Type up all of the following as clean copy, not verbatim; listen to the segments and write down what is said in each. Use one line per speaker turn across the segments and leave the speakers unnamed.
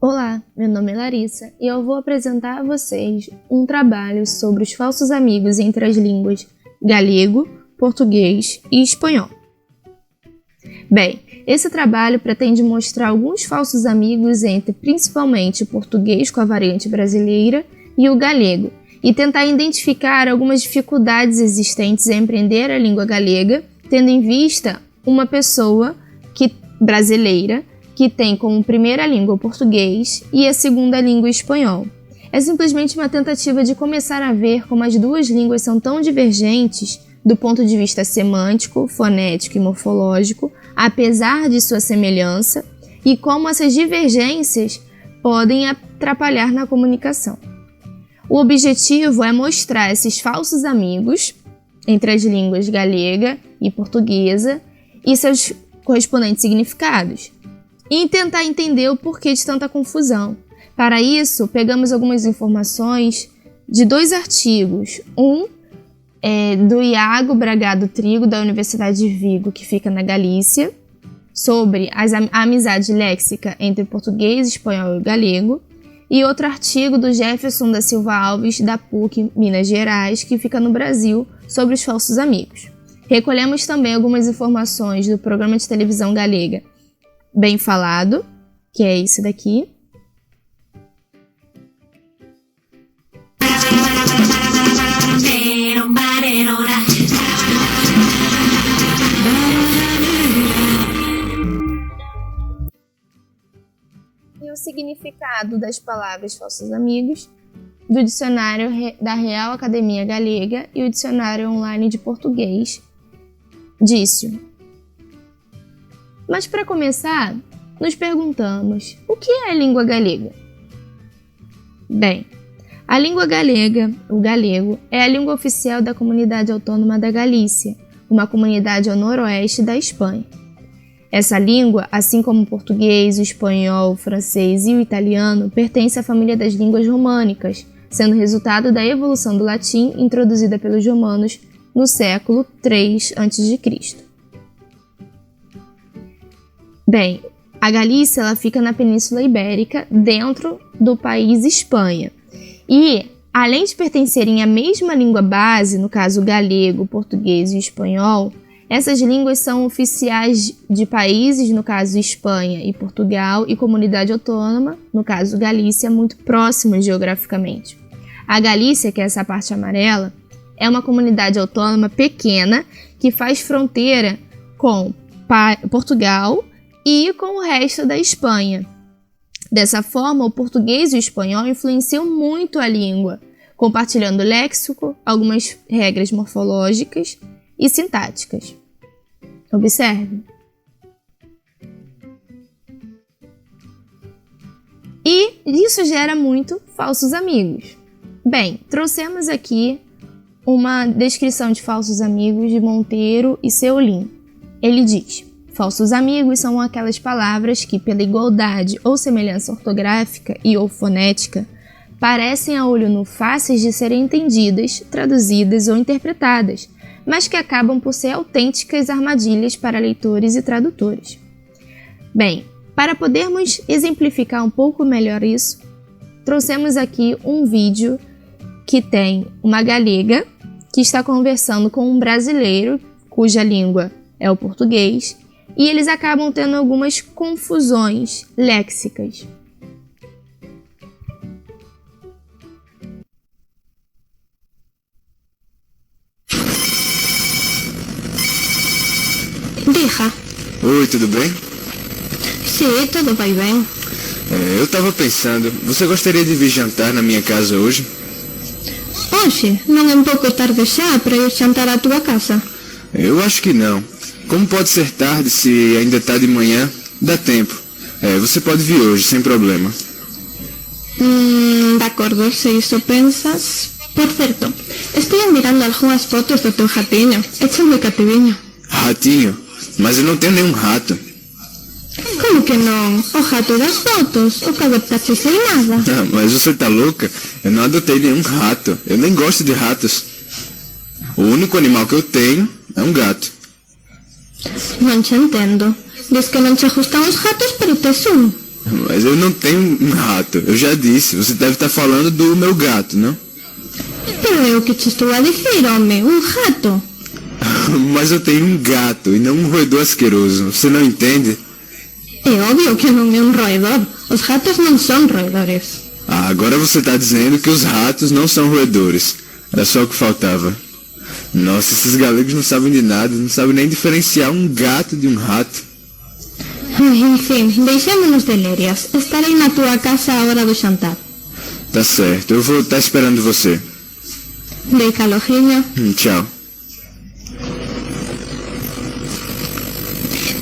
Olá, meu nome é Larissa e eu vou apresentar a vocês um trabalho sobre os falsos amigos entre as línguas galego, português e espanhol. Bem, esse trabalho pretende mostrar alguns falsos amigos entre principalmente o português com a variante brasileira e o galego, e tentar identificar algumas dificuldades existentes em aprender a língua galega, tendo em vista uma pessoa brasileira que tem como primeira língua o português e a segunda língua o espanhol. É simplesmente uma tentativa de começar a ver como as duas línguas são tão divergentes do ponto de vista semântico, fonético e morfológico, apesar de sua semelhança, e como essas divergências podem atrapalhar na comunicação. O objetivo é mostrar esses falsos amigos entre as línguas galega e portuguesa e seus correspondentes significados, e tentar entender o porquê de tanta confusão. Para isso, pegamos algumas informações de dois artigos. Um é do Iago Bragado Trigo, da Universidade de Vigo, que fica na Galícia, sobre a amizade léxica entre português, espanhol e galego, e outro artigo do Jefferson da Silva Alves, da PUC Minas Gerais, que fica no Brasil, sobre os falsos amigos. Recolhemos também algumas informações do programa de televisão galega Bem Falado, que é esse daqui. E o significado das palavras falsos amigos do dicionário da Real Academia Galega e o dicionário online de português, Dício. Mas para começar, nos perguntamos, o que é a língua galega? Bem, a língua galega, o galego, é a língua oficial da Comunidade Autônoma da Galícia, uma comunidade ao noroeste da Espanha. Essa língua, assim como o português, o espanhol, o francês e o italiano, pertence à família das línguas românicas, sendo resultado da evolução do latim introduzida pelos romanos no século III a.C. Bem, a Galícia ela fica na Península Ibérica, dentro do país Espanha. E, além de pertencerem à mesma língua base, no caso o galego, o português e o espanhol, essas línguas são oficiais de países, no caso Espanha e Portugal, e comunidade autônoma, no caso Galícia, muito próximos geograficamente. A Galícia, que é essa parte amarela, é uma comunidade autônoma pequena que faz fronteira com Portugal e com o resto da Espanha. Dessa forma, o português e o espanhol influenciam muito a língua, compartilhando léxico, algumas regras morfológicas e sintáticas. Observe. E isso gera muito falsos amigos. Bem, trouxemos aqui uma descrição de falsos amigos de Monteiro e Seolim. Ele diz: falsos amigos são aquelas palavras que, pela igualdade ou semelhança ortográfica e ou fonética, parecem a olho nu fáceis de serem entendidas, traduzidas ou interpretadas, mas que acabam por ser autênticas armadilhas para leitores e tradutores. Bem, para podermos exemplificar um pouco melhor isso, trouxemos aqui um vídeo que tem uma galega que está conversando com um brasileiro, cuja língua é o português, e eles acabam tendo algumas confusões léxicas.
Diga.
Oi, tudo bem?
Sim, tudo vai bem.
Eu tava pensando, você gostaria de vir jantar na minha casa hoje?
Hoje, não é um pouco tarde já para eu jantar à tua casa?
Eu acho que não. Como pode ser tarde se ainda tá de manhã? Dá tempo. Você pode vir hoje, sem problema.
De acordo, se isso pensas. Por certo, estou mirando algumas fotos do teu ratinho. É muito cativinho.
Ratinho? Mas eu não tenho nenhum rato.
Como que não? O rato das fotos. O cabelo tá sem nada.
Ah, mas você tá louca? Eu não adotei nenhum rato. Eu nem gosto de ratos. O único animal que eu tenho é um gato.
Não te entendo. Diz que não te gustam os ratos, pero tes um.
Mas eu não tenho um rato, eu já disse. Você deve estar falando do meu gato, não?
Pero é o que te estou a dizer, homem, um rato.
Mas eu tenho um gato e não um roedor asqueroso. Você não entende?
É óbvio que não é um roedor. Os ratos não são roedores.
Ah, agora você está dizendo que os ratos não são roedores. Era só o que faltava. Nossa, esses galegos não sabem de nada, não sabem nem diferenciar um gato de um rato.
Enfim, deixemos-nos de lérias. Estarei na tua casa à hora do jantar.
Tá certo, eu vou estar esperando você.
Deita, Lojinho.
Tchau.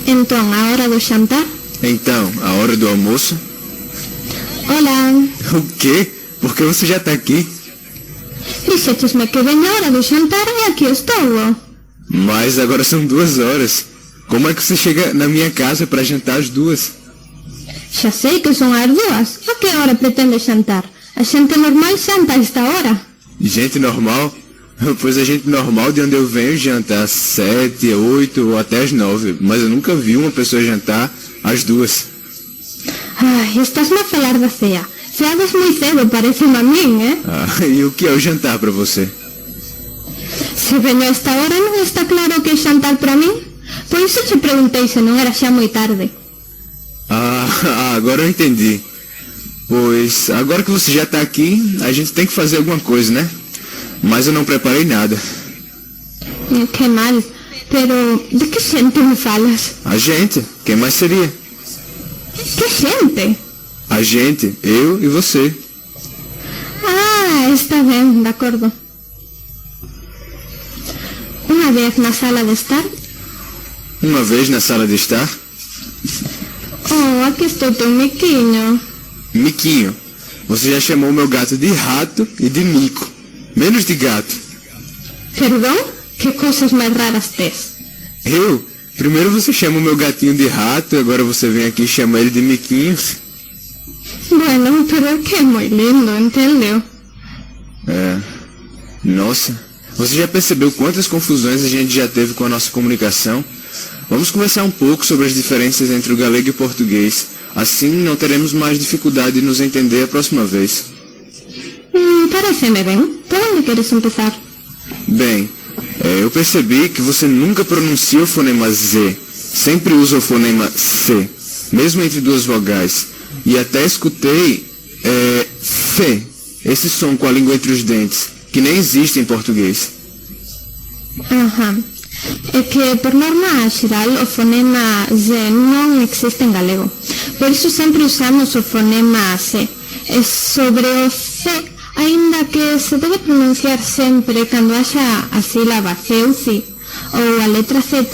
Então, a hora do jantar?
Então, a hora do almoço?
Olá.
O quê? Por que você já tá aqui?
Disseste-me que vem a hora do jantar e aqui estou.
Mas agora são 2 horas. Como é que você chega na minha casa para jantar às 2?
Já sei que são as 2. A que hora pretende jantar? A gente normal janta a esta hora.
Gente normal? Pois a gente normal de onde eu venho janta às 7, 8 ou até às 9. Mas eu nunca vi uma pessoa jantar às 2.
Ai, estás-me a falar da ceia. Ceadas muito cedo, parece-me a mim, é?
Ah, e o que é o jantar para você?
Se venho a esta hora, não está claro que é jantar para mim? Por isso te perguntei se não era já muito tarde.
Agora eu entendi. Pois, agora que você já tá aqui, a gente tem que fazer alguma coisa, né? Mas eu não preparei nada.
Que mal. Pero, de que gente me falas?
A gente? Quem mais seria?
Que gente?
A gente, eu e você.
Ah, está bem, de acordo. Uma vez na sala de estar?
Uma vez na sala de estar?
Oh, aqui estou teu miquinho.
Miquinho, você já chamou meu gato de rato e de mico. Menos de gato.
Perdão? Que coisas mais raras tens?
Eu? Primeiro você chama o meu gatinho de rato, agora você vem aqui e chama ele de miquinho.
Bueno, pero é que é muito lindo, entendeu?
É. Nossa, você já percebeu quantas confusões a gente já teve com a nossa comunicação? Vamos conversar um pouco sobre as diferenças entre o galego e o português. Assim não teremos mais dificuldade de nos entender a próxima vez.
Parece-me bem. Por onde queres começar?
Bem, eu percebi que você nunca pronuncia o fonema Z. Sempre usa o fonema C, mesmo entre 2 vogais. E até escutei C, esse som com a língua entre os dentes, que nem existe em português.
Aham. É que, por norma geral, o fonema Z não existe em galego. Por isso sempre usamos o fonema C. É sobre o C, ainda que se deve pronunciar sempre quando haja a sílaba C ou C, ou a letra Z,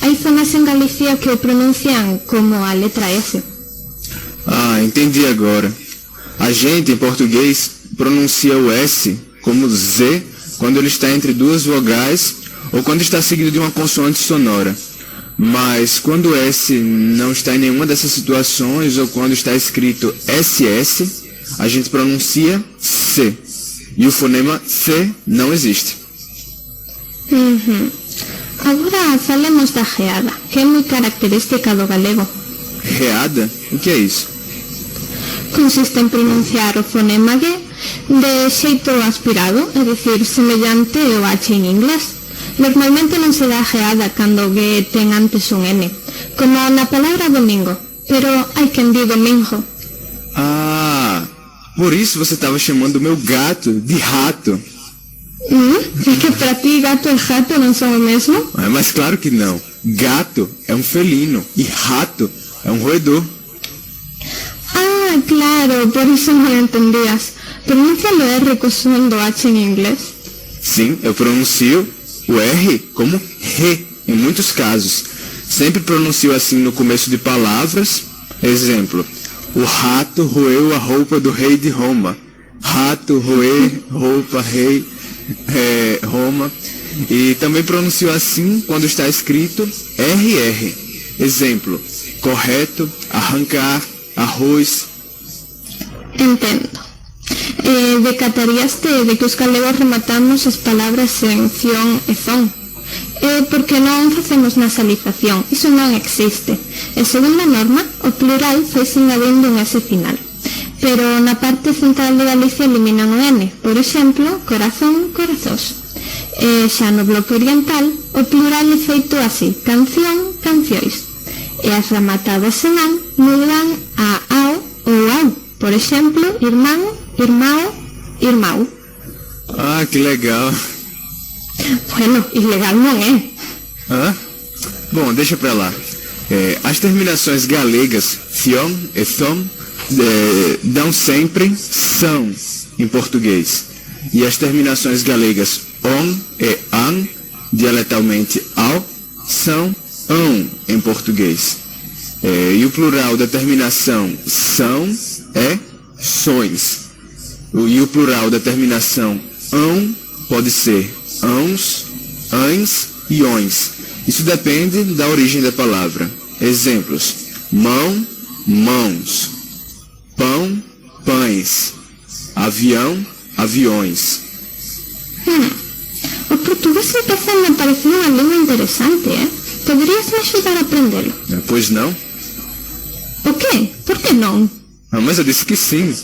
há zonas em Galícia que o pronunciam como a letra S.
Ah, entendi agora. A gente, em português, pronuncia o S como Z quando ele está entre 2 vogais ou quando está seguido de uma consoante sonora. Mas quando o S não está em nenhuma dessas situações ou quando está escrito SS, a gente pronuncia C. E o fonema C não existe.
Agora falemos da reada, que é muito característica do galego.
Reada? O que é isso?
Consiste em pronunciar o fonema G de xeito aspirado, é dicir, semellante ao H en inglés. Normalmente non se dá reada cando o G ten antes un N, como na palabra domingo, pero hai quen di domingo.
Ah, por isso você estava chamando o meu gato de rato.
É que para ti gato e rato non son o mesmo?
Mas claro que não. Gato é um felino e rato é um roedor.
Ah, claro, por isso non entendías. Pronuncia o R co som do H en inglés?
Sim, eu pronuncio o R como re, em muitos casos. Sempre pronuncio assim no começo de palavras. Exemplo, o rato roeu a roupa do rei de Roma. Rato, roer, roupa, rei, Roma. E também pronuncio assim quando está escrito RR. Exemplo, correto, arrancar, arroz.
Entendo. Decatariaste de que os galegos rematamos as palabras en ción e zon. É porque non facemos nasalización, iso non existe. E segundo a norma, o plural foi engadendo un S final. Pero na parte central de Galicia eliminan o N, por exemplo, corazón, corazós. E xa no bloque oriental, o plural é feito así, canción, cancióis. E as rematadas en an mudan a ao ou au. Por exemplo, irmán, irmão, irmão.
Ah, que legal.
Bueno, ilegal não é.
Hã? Bom, deixa pra lá. As terminações galegas, thion e thon, dão sempre são em português. E as terminações galegas on e an, dialetalmente ao, são ão em português. E o plural da terminação são é sões. E o plural da terminação ão pode ser ãos, ães e ões. Isso depende da origem da palavra. Exemplos: mão, mãos, pão, pães, avião, aviões.
O português empezou a me parecer uma língua interessante, é? Poderias me ajudar a aprendê-lo?
Pois não?
O quê? Por que não?
Mas eu disse que sim.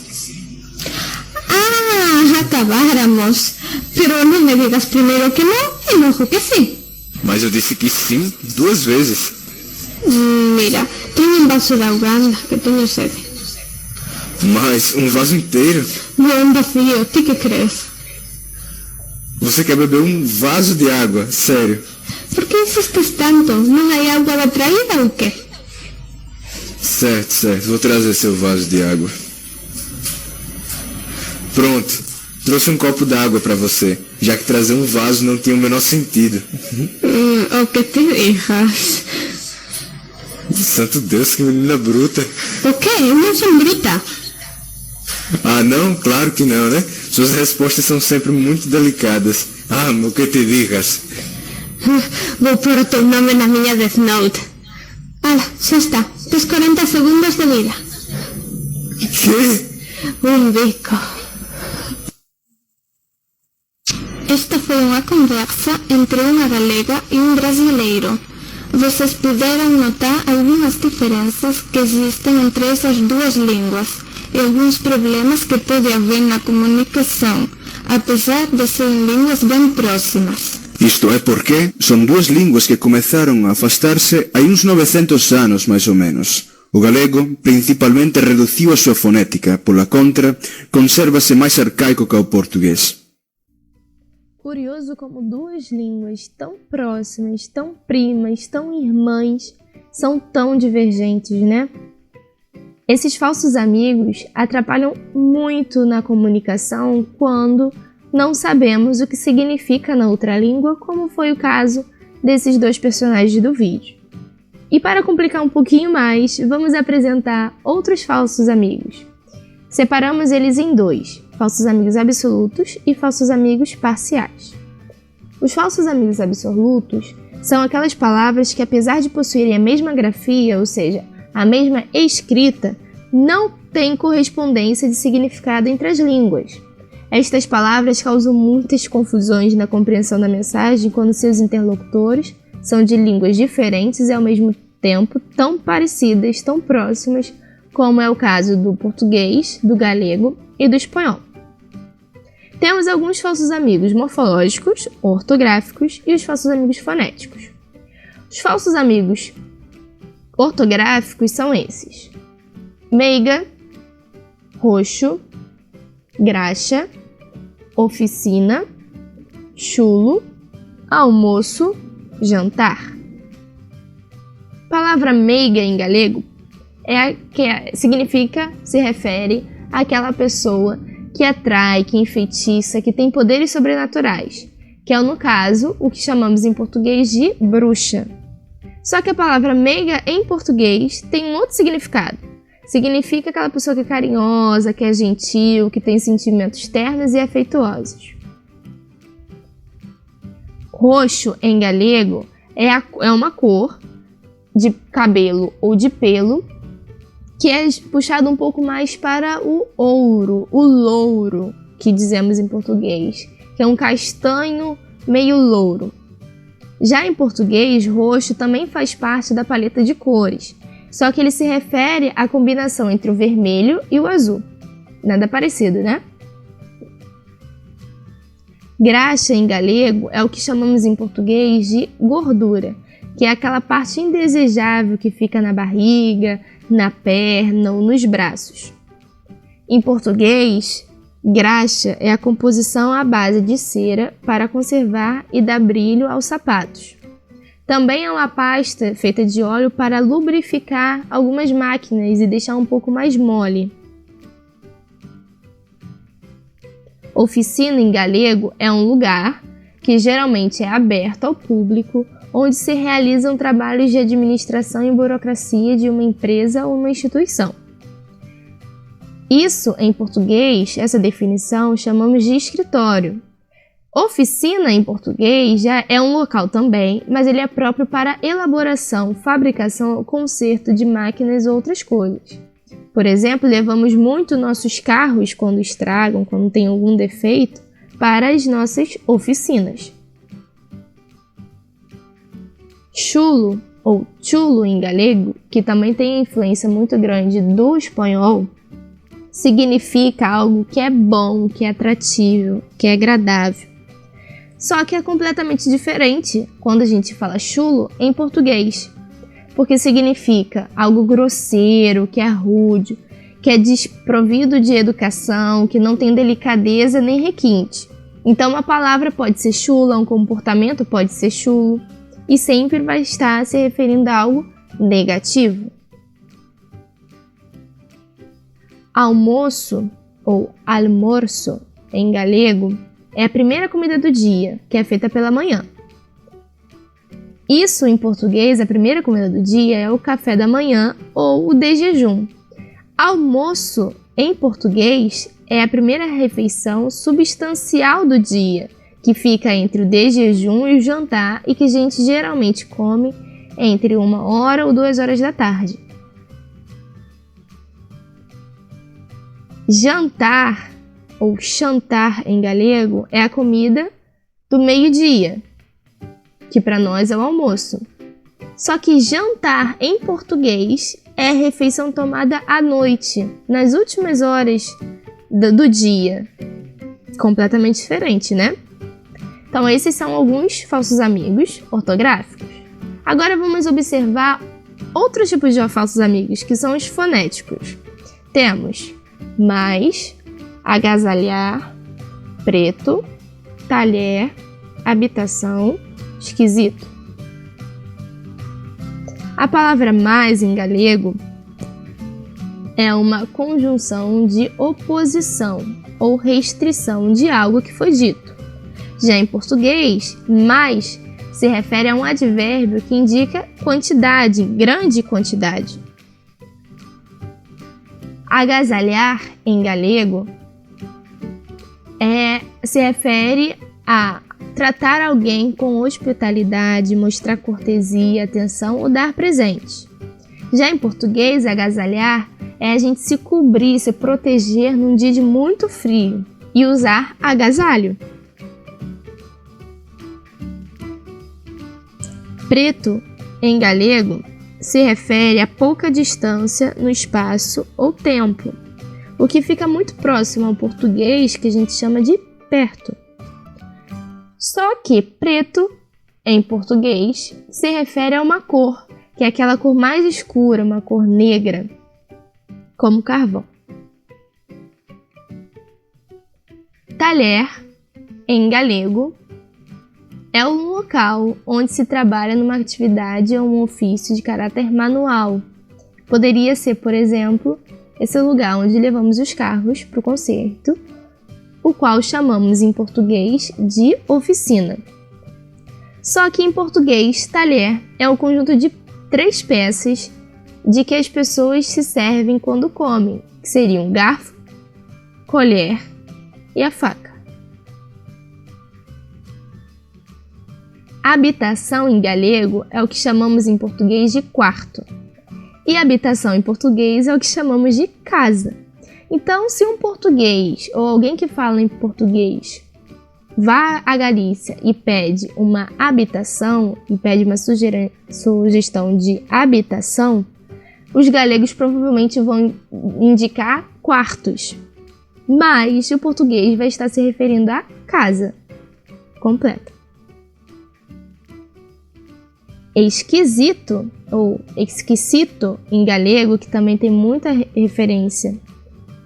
Ah, acabáramos. Pero não me digas primeiro que não e logo que sim.
Mas eu disse que sim 2 vezes.
Mira, tenho um vaso de Uganda que tenho sede.
Mas um vaso inteiro?
Não, vazio, tu que crees?
Você quer beber um vaso de água? Sério?
Por que insistes tanto? Não há água da traída ou quê?
Certo, certo. Vou trazer seu vaso de água. Pronto. Trouxe um copo d'água para você, já que trazer um vaso não tinha o menor sentido.
O que te digas?
Santo Deus, que menina bruta.
O quê? Eu não sou bruta.
Ah, não? Claro que não, né? Suas respostas são sempre muito delicadas. Ah, o que te digas?
Vou pôr o teu nome na minha Death Note. Já está. Tens 40 segundos de vida.
Que?
Um bico. Esta foi uma conversa entre uma galega e um brasileiro. Vocês puderam notar algumas diferenças que existem entre essas duas línguas e alguns problemas que pode haver na comunicação, apesar de serem línguas bem próximas.
Isto é porque são 2 línguas que começaram a afastar-se há uns 900 anos, mais ou menos. O galego principalmente reduziu a sua fonética, pola contra, conserva-se mais arcaico que o português.
Curioso como 2 línguas tão próximas, tão primas, tão irmãs, são tão divergentes, né? Esses falsos amigos atrapalham muito na comunicação quando não sabemos o que significa na outra língua, como foi o caso desses 2 personagens do vídeo. E para complicar um pouquinho mais, vamos apresentar outros falsos amigos. Separamos eles em 2, falsos amigos absolutos e falsos amigos parciais. Os falsos amigos absolutos são aquelas palavras que, apesar de possuírem a mesma grafia, ou seja, a mesma escrita, não têm correspondência de significado entre as línguas. Estas palavras causam muitas confusões na compreensão da mensagem quando seus interlocutores são de línguas diferentes e ao mesmo tempo tão parecidas, tão próximas, como é o caso do português, do galego e do espanhol. Temos alguns falsos amigos morfológicos, ortográficos e os falsos amigos fonéticos. Os falsos amigos ortográficos são esses: meiga, roxo, graxa, oficina, chulo, almoço, jantar. Palavra meiga em galego se refere àquela pessoa que atrai, que enfeitiça, que tem poderes sobrenaturais, que é, no caso, o que chamamos em português de bruxa. Só que a palavra meiga em português tem um outro significado. Significa aquela pessoa que é carinhosa, que é gentil, que tem sentimentos ternos e afetuosos. Roxo, em galego, é uma cor de cabelo ou de pelo que é puxado um pouco mais para o ouro, o louro, que dizemos em português, que é um castanho meio louro. Já em português, roxo também faz parte da paleta de cores, só que ele se refere à combinação entre o vermelho e o azul. Nada parecido, né? Graxa em galego é o que chamamos em português de gordura, que é aquela parte indesejável que fica na barriga, na perna ou nos braços. Em português, graxa é a composição à base de cera para conservar e dar brilho aos sapatos. Também é uma pasta feita de óleo para lubrificar algumas máquinas e deixar um pouco mais mole. Oficina em galego é um lugar que geralmente é aberto ao público, onde se realizam trabalhos de administração e burocracia de uma empresa ou uma instituição. Isso, em português, essa definição chamamos de escritório. Oficina, em português, já é um local também, mas ele é próprio para elaboração, fabricação ou conserto de máquinas ou outras coisas. Por exemplo, levamos muito nossos carros, quando estragam, quando tem algum defeito, para as nossas oficinas. Chulo, ou chulo em galego, que também tem influência muito grande do espanhol, significa algo que é bom, que é atrativo, que é agradável. Só que é completamente diferente quando a gente fala chulo em português, porque significa algo grosseiro, que é rude, que é desprovido de educação, que não tem delicadeza nem requinte. Então uma palavra pode ser chula, um comportamento pode ser chulo, e sempre vai estar se referindo a algo negativo. Almoço, ou almoço em galego, é a primeira comida do dia, que é feita pela manhã. Isso, em português, a primeira comida do dia é o café da manhã ou o de jejum. Almoço, em português, é a primeira refeição substancial do dia, que fica entre o de jejum e o jantar e que a gente geralmente come entre 1h ou 2h da tarde. Jantar, ou chantar em galego, é a comida do meio-dia, que para nós é o almoço. Só que jantar em português é a refeição tomada à noite, nas últimas horas do dia. Completamente diferente, né? Então esses são alguns falsos amigos ortográficos. Agora vamos observar outros tipos de falsos amigos, que são os fonéticos. Temos mais, agasalhar, preto, talher, habitação, esquisito. A palavra mais em galego é uma conjunção de oposição ou restrição de algo que foi dito. Já em português, mais se refere a um advérbio que indica quantidade, grande quantidade. Agasalhar em galego se refere a tratar alguém com hospitalidade, mostrar cortesia, atenção ou dar presente. Já em português, agasalhar é a gente se cobrir, se proteger num dia de muito frio e usar agasalho. Preto, em galego, se refere a pouca distância no espaço ou tempo, o que fica muito próximo ao português, que a gente chama de perto. Só que preto, em português, se refere a uma cor, que é aquela cor mais escura, uma cor negra, como carvão. Talher, em galego, é um local onde se trabalha numa atividade ou um ofício de caráter manual. Poderia ser, por exemplo, esse lugar onde levamos os carros para o conserto, o qual chamamos em português de oficina. Só que em português, talher é um conjunto de 3 peças de que as pessoas se servem quando comem, que seriam o garfo, colher e a faca. Habitação em galego é o que chamamos em português de quarto. E habitação em português é o que chamamos de casa. Então, se um português ou alguém que fala em português vá à Galícia e pede uma habitação, e pede uma sugestão de habitação, os galegos provavelmente vão indicar quartos, mas o português vai estar se referindo à casa completa. Esquisito, ou exquisito em galego, que também tem muita referência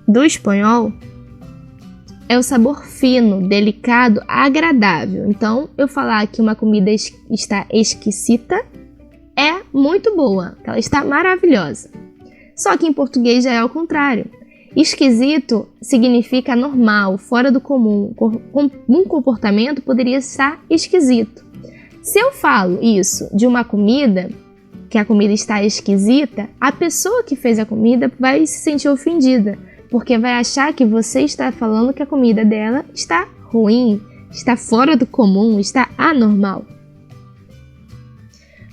do espanhol, é o sabor fino, delicado, agradável. Então, eu falar que uma comida está exquisita é muito boa, ela está maravilhosa. Só que em português já é ao contrário. Esquisito significa anormal, fora do comum. Um comportamento poderia estar esquisito. Se eu falo isso de uma comida, que a comida está esquisita, a pessoa que fez a comida vai se sentir ofendida, porque vai achar que você está falando que a comida dela está ruim, está fora do comum, está anormal.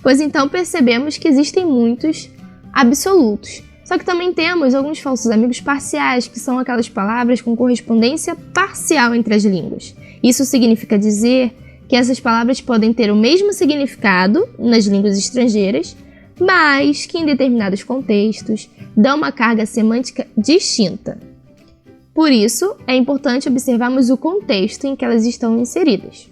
Pois então percebemos que existem muitos absolutos. Só que também temos alguns falsos amigos parciais, que são aquelas palavras com correspondência parcial entre as línguas. Isso significa dizer que essas palavras podem ter o mesmo significado nas línguas estrangeiras, mas que em determinados contextos dão uma carga semântica distinta. Por isso, é importante observarmos o contexto em que elas estão inseridas.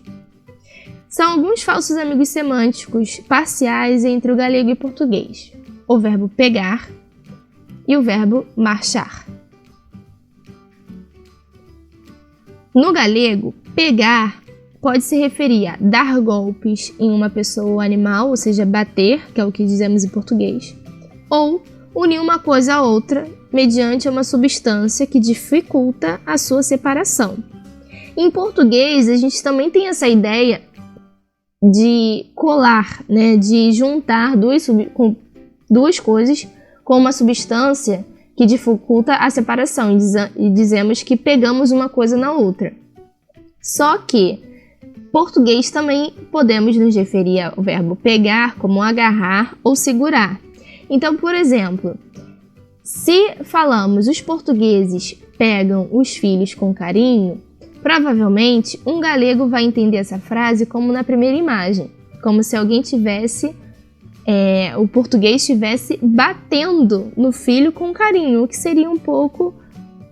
São alguns falsos amigos semânticos parciais entre o galego e o português: o verbo pegar e o verbo marchar. No galego, pegar pode se referir a dar golpes em uma pessoa ou animal, ou seja, bater, que é o que dizemos em português, ou unir uma coisa a outra mediante uma substância que dificulta a sua separação. Em português, a gente também tem essa ideia de colar, né, de juntar duas coisas com uma substância que dificulta a separação, e dizemos que pegamos uma coisa na outra. Só que português também podemos nos referir ao verbo pegar como agarrar ou segurar. Então, por exemplo, se falamos os portugueses pegam os filhos com carinho, provavelmente um galego vai entender essa frase como na primeira imagem, como se alguém o português estivesse batendo no filho com carinho, o que seria um pouco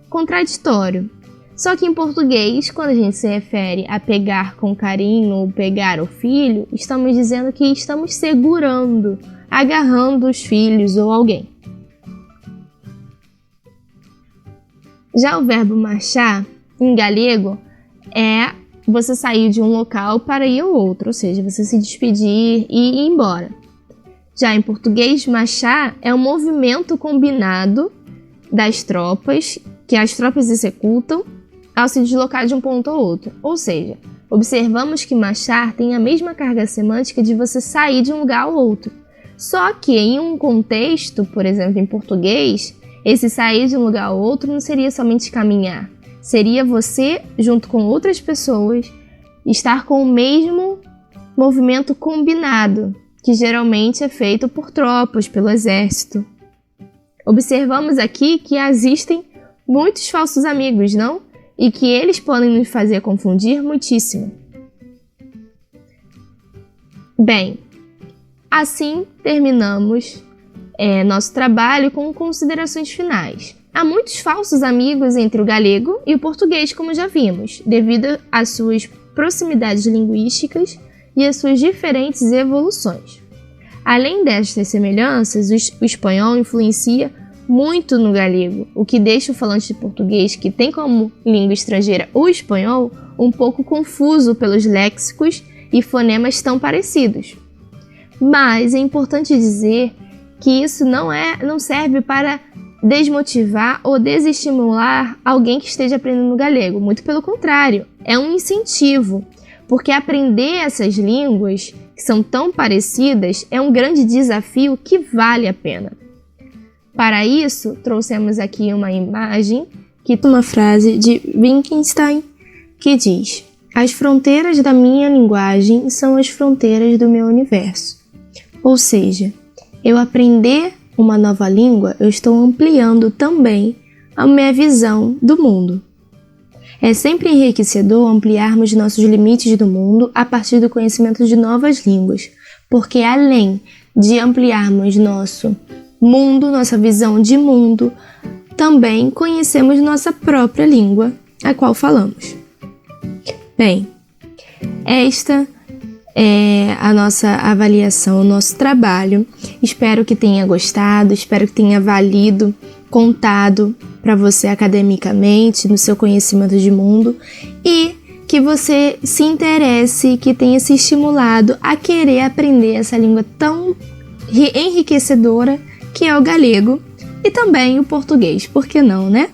contraditório. Só que em português, quando a gente se refere a pegar com carinho ou pegar o filho, estamos dizendo que estamos segurando, agarrando os filhos ou alguém. Já o verbo marchar, em galego, é você sair de um local para ir ao outro, ou seja, você se despedir e ir embora. Já em português, marchar é um movimento combinado das tropas, que as tropas executam ao se deslocar de um ponto ao outro. Ou seja, observamos que marchar tem a mesma carga semântica de você sair de um lugar ao outro. Só que em um contexto, por exemplo, em português, esse sair de um lugar ao outro não seria somente caminhar. Seria você, junto com outras pessoas, estar com o mesmo movimento combinado, que geralmente é feito por tropas, pelo exército. Observamos aqui que existem muitos falsos amigos, não? E que eles podem nos fazer confundir muitíssimo. Bem, assim terminamos nosso trabalho com considerações finais. Há muitos falsos amigos entre o galego e o português, como já vimos, devido às suas proximidades linguísticas e às suas diferentes evoluções. Além destas semelhanças, o espanhol influencia muito no galego, o que deixa o falante de português, que tem como língua estrangeira o espanhol, um pouco confuso pelos léxicos e fonemas tão parecidos. Mas é importante dizer que isso não serve para desmotivar ou desestimular alguém que esteja aprendendo galego. Muito pelo contrário, é um incentivo, porque aprender essas línguas, que são tão parecidas, é um grande desafio que vale a pena. Para isso, trouxemos aqui uma imagem, uma frase de Wittgenstein, que diz: "As fronteiras da minha linguagem são as fronteiras do meu universo." Ou seja, eu aprender uma nova língua, eu estou ampliando também a minha visão do mundo. É sempre enriquecedor ampliarmos nossos limites do mundo a partir do conhecimento de novas línguas, porque além de ampliarmos nosso mundo, nossa visão de mundo, também conhecemos nossa própria língua, a qual falamos. Bem, esta é a nossa avaliação, o nosso trabalho. Espero que tenha gostado, espero que tenha valido, contado para você academicamente, no seu conhecimento de mundo, e que você se interesse, que tenha se estimulado a querer aprender essa língua tão enriquecedora que é o galego e também o português, por que não, né?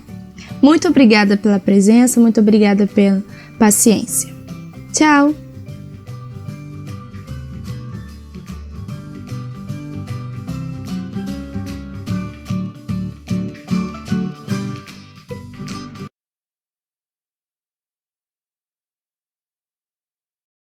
Muito obrigada pela presença, muito obrigada pela paciência. Tchau!